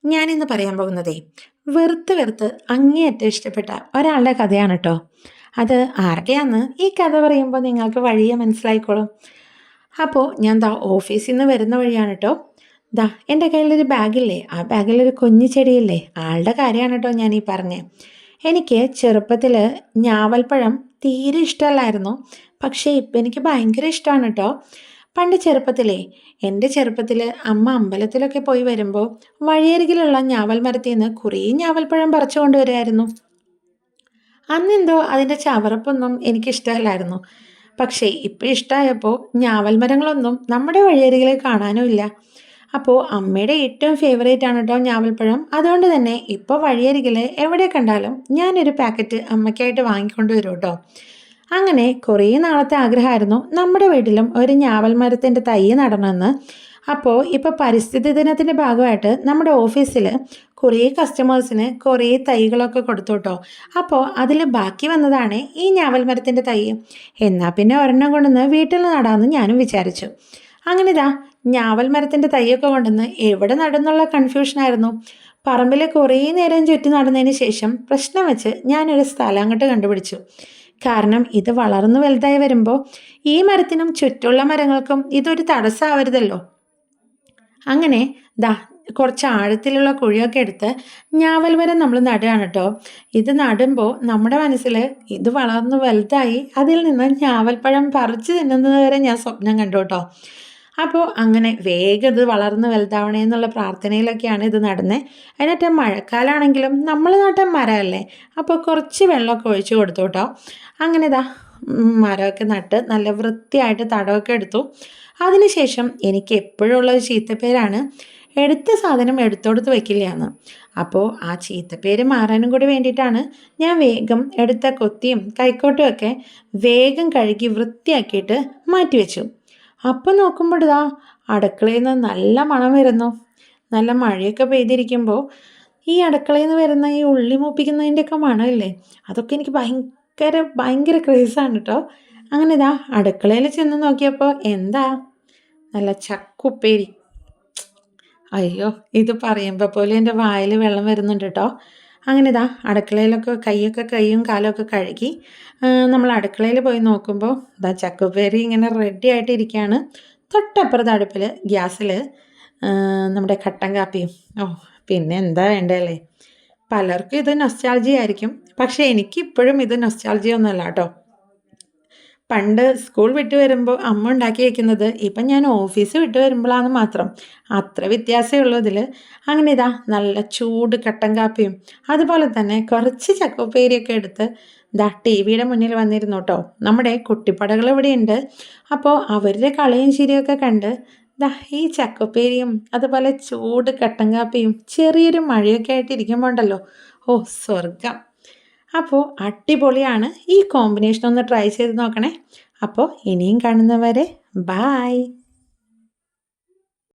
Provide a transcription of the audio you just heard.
ഞാനിന്ന് പറയാൻ പോകുന്നതേ വെറുത്ത് വെറുത്ത് അങ്ങേയറ്റം ഇഷ്ടപ്പെട്ട ഒരാളുടെ കഥയാണ് കേട്ടോ. അത് ആരുടെയാന്ന് ഈ കഥ പറയുമ്പോൾ നിങ്ങൾക്ക് വഴിയെ മനസ്സിലായിക്കോളും. അപ്പോൾ ഞാൻ ദാ ഓഫീസിൽ നിന്ന് വരുന്ന വഴിയാണ് കേട്ടോ. ദാ എൻ്റെ കയ്യിലൊരു ബാഗില്ലേ, ആ ബാഗിലൊരു കുഞ്ഞു ചെടിയില്ലേ, ആളുടെ കാര്യമാണ് കേട്ടോ ഞാൻ ഈ പറഞ്ഞത്. എനിക്ക് ചെറുപ്പത്തിൽ ഞാവൽപ്പഴം തീരെ ഇഷ്ടമല്ലായിരുന്നു. പക്ഷേ ഇപ്പം എനിക്ക് ഭയങ്കര ഇഷ്ടമാണ് കേട്ടോ. പണ്ട് ചെറുപ്പത്തിലേ എൻ്റെ ചെറുപ്പത്തിൽ അമ്മ അമ്പലത്തിലൊക്കെ പോയി വരുമ്പോൾ വഴിയരികിലുള്ള ഞാവൽ മരത്തിൽ നിന്ന് കുറേ ഞാവൽപ്പഴം പറിച്ചു കൊണ്ടുവരുമായിരുന്നു. അന്നെന്തോ അതിൻ്റെ ചവറപ്പൊന്നും എനിക്കിഷ്ടമല്ലായിരുന്നു. പക്ഷേ ഇപ്പം ഇഷ്ടമായപ്പോൾ ഞാവൽ മരങ്ങളൊന്നും നമ്മുടെ വഴിയരികിൽ കാണാനുമില്ല. അപ്പോൾ അമ്മയുടെ ഏറ്റവും ഫേവറേറ്റ് ആണ് കേട്ടോ ഞാവൽപ്പഴം. അതുകൊണ്ട് തന്നെ ഇപ്പോൾ വഴിയരികിൽ എവിടെ കണ്ടാലും ഞാനൊരു പാക്കറ്റ് അമ്മയ്ക്കായിട്ട് വാങ്ങിക്കൊണ്ട് വരും കേട്ടോ. അങ്ങനെ കുറേ നാളത്തെ ആഗ്രഹമായിരുന്നു നമ്മുടെ വീട്ടിലും ഒരു ഞാവൽ മരത്തിൻ്റെ തൈ നടണമെന്ന്. അപ്പോൾ ഇപ്പോൾ പരിസ്ഥിതി ദിനത്തിൻ്റെ ഭാഗമായിട്ട് നമ്മുടെ ഓഫീസിൽ കുറേ കസ്റ്റമേഴ്സിന് കുറേ തൈകളൊക്കെ കൊടുത്തു കേട്ടോ. അപ്പോൾ അതിൽ ബാക്കി വന്നതാണ് ഈ ഞാവൽ മരത്തിൻ്റെ തൈ. എന്നാൽ പിന്നെ ഒരെണ്ണം കൊണ്ടുവന്ന് വീട്ടിൽ നടാമെന്ന് ഞാനും വിചാരിച്ചു. അങ്ങനെ ഇതാ ഞാവൽ മരത്തിൻ്റെ തൈയൊക്കെ കൊണ്ടുവന്ന് എവിടെ നടുന്നുള്ള കൺഫ്യൂഷനായിരുന്നു. പറമ്പിൽ കുറേ നേരം ചുറ്റി നടന്നതിന് ശേഷം പ്രശ്നം വെച്ച് ഞാനൊരു സ്ഥലം അങ്ങോട്ട് കണ്ടുപിടിച്ചു. കാരണം ഇത് വളർന്നു വലുതായി വരുമ്പോൾ ഈ മരത്തിനും ചുറ്റുള്ള മരങ്ങൾക്കും ഇതൊരു തടസ്സമാവരുതല്ലോ. അങ്ങനെ ദാ കുറച്ച് ആഴത്തിലുള്ള കുഴിയൊക്കെ എടുത്ത് ഞാവൽ മരം നമ്മൾ നടുകയാണ് കേട്ടോ. ഇത് നടുമ്പോൾ നമ്മുടെ മനസ്സിൽ ഇത് വളർന്നു വലുതായി അതിൽ നിന്ന് ഞാവൽപ്പഴം പറിച്ച് തിന്നുന്നത് വരെ ഞാൻ സ്വപ്നം കണ്ടു കേട്ടോ. അപ്പോൾ അങ്ങനെ വേഗം ഇത് വളർന്ന് വലുതാവണേ എന്നുള്ള പ്രാർത്ഥനയിലൊക്കെയാണ് ഇത് നടുന്നത്. എന്നിട്ട് മഴക്കാലമാണെങ്കിലും നമ്മൾ നട്ട മരമല്ലേ, അപ്പോൾ കുറച്ച് വെള്ളമൊക്കെ ഒഴിച്ച് കൊടുത്തു കേട്ടോ. അങ്ങനെ ഇതാ മരമൊക്കെ നട്ട് നല്ല വൃത്തിയായിട്ട് തടമൊക്കെ എടുത്തു. അതിനുശേഷം എനിക്ക് എപ്പോഴും ഉള്ളൊരു ചീത്തപ്പേരാണ് എടുത്ത സാധനം എടുത്തോടുത്ത് വെക്കില്ല എന്ന്. അപ്പോൾ ആ ചീത്തപ്പേര് മാറാനും കൂടി വേണ്ടിയിട്ടാണ് ഞാൻ വേഗം എടുത്ത കൊത്തിയും കൈക്കോട്ടും ഒക്കെ വേഗം കഴുകി വൃത്തിയാക്കിയിട്ട് മാറ്റിവെച്ചു. അപ്പം നോക്കുമ്പോൾ ഇതാ അടുക്കളയിൽ നിന്ന് നല്ല മണം വരുന്നു. നല്ല മഴയൊക്കെ പെയ്തിരിക്കുമ്പോൾ ഈ അടുക്കളയിൽ നിന്ന് വരുന്ന ഈ ഉള്ളി മൂപ്പിക്കുന്നതിൻ്റെയൊക്കെ മണമില്ലേ, അതൊക്കെ എനിക്ക് ഭയങ്കര ഭയങ്കര ക്രേസാണ് കേട്ടോ. അങ്ങനെ ഇതാ അടുക്കളയിൽ ചെന്ന് നോക്കിയപ്പോൾ എന്താ നല്ല ചക്കുപ്പേരി. അയ്യോ, ഇത് പറയുമ്പോൾ പോലെ എൻ്റെ വായിൽ വെള്ളം വരുന്നുണ്ട് കേട്ടോ. അങ്ങനെ ഇതാ അടുക്കളയിലൊക്കെ കൈയും കാലൊക്കെ കഴുകി നമ്മൾ അടുക്കളയിൽ പോയി നോക്കുമ്പോൾ ഇതാ ചക്കുപ്പേരി ഇങ്ങനെ റെഡി ആയിട്ടിരിക്കുകയാണ്. തൊട്ടപ്പുറത്ത് അടുപ്പിൽ ഗ്യാസിൽ നമ്മുടെ കട്ടൻ കാപ്പിയും. ഓ, പിന്നെ എന്താ വേണ്ടല്ലേ. പലർക്കും ഇത് നൊസ്റ്റാൾജി ആയിരിക്കും, പക്ഷേ എനിക്കിപ്പോഴും ഇത് നൊസ്റ്റാൾജി ഒന്നുമല്ല കേട്ടോ. പണ്ട് സ്കൂൾ വിട്ട് വരുമ്പോൾ അമ്മ ഉണ്ടാക്കി വയ്ക്കുന്നത് ഇപ്പം ഞാൻ ഓഫീസ് വിട്ട് വരുമ്പോഴാണ് മാത്രം. അത്ര വ്യത്യാസമേ ഉള്ളൂ ഇതിൽ. അങ്ങനെ ഇതാ നല്ല ചൂട് കട്ടൻ കാപ്പിയും അതുപോലെ തന്നെ കുറച്ച് ചക്കപ്പേരിയൊക്കെ എടുത്ത് ദാ ടി വിയുടെ മുന്നിൽ വന്നിരുന്നു കേട്ടോ. നമ്മുടെ കുട്ടിപ്പടകൾ ഇവിടെയുണ്ട്. അപ്പോൾ അവരുടെ കളിയും ചിരിയൊക്കെ കണ്ട് ദാ ഈ ചക്കപ്പേരിയും അതുപോലെ ചൂട് കട്ടൻ കാപ്പിയും ചെറിയൊരു മഴയൊക്കെ ആയിട്ട് ഇരിക്കുമ്പോൾ ഉണ്ടല്ലോ, ഓ സ്വർഗം. അപ്പോൾ അടിപൊളിയാണ്. ഈ കോമ്പിനേഷൻ ഒന്ന് ട്രൈ ചെയ്ത് നോക്കണേ. അപ്പോൾ ഇനിയും കാണുന്നവരെ ബായ്.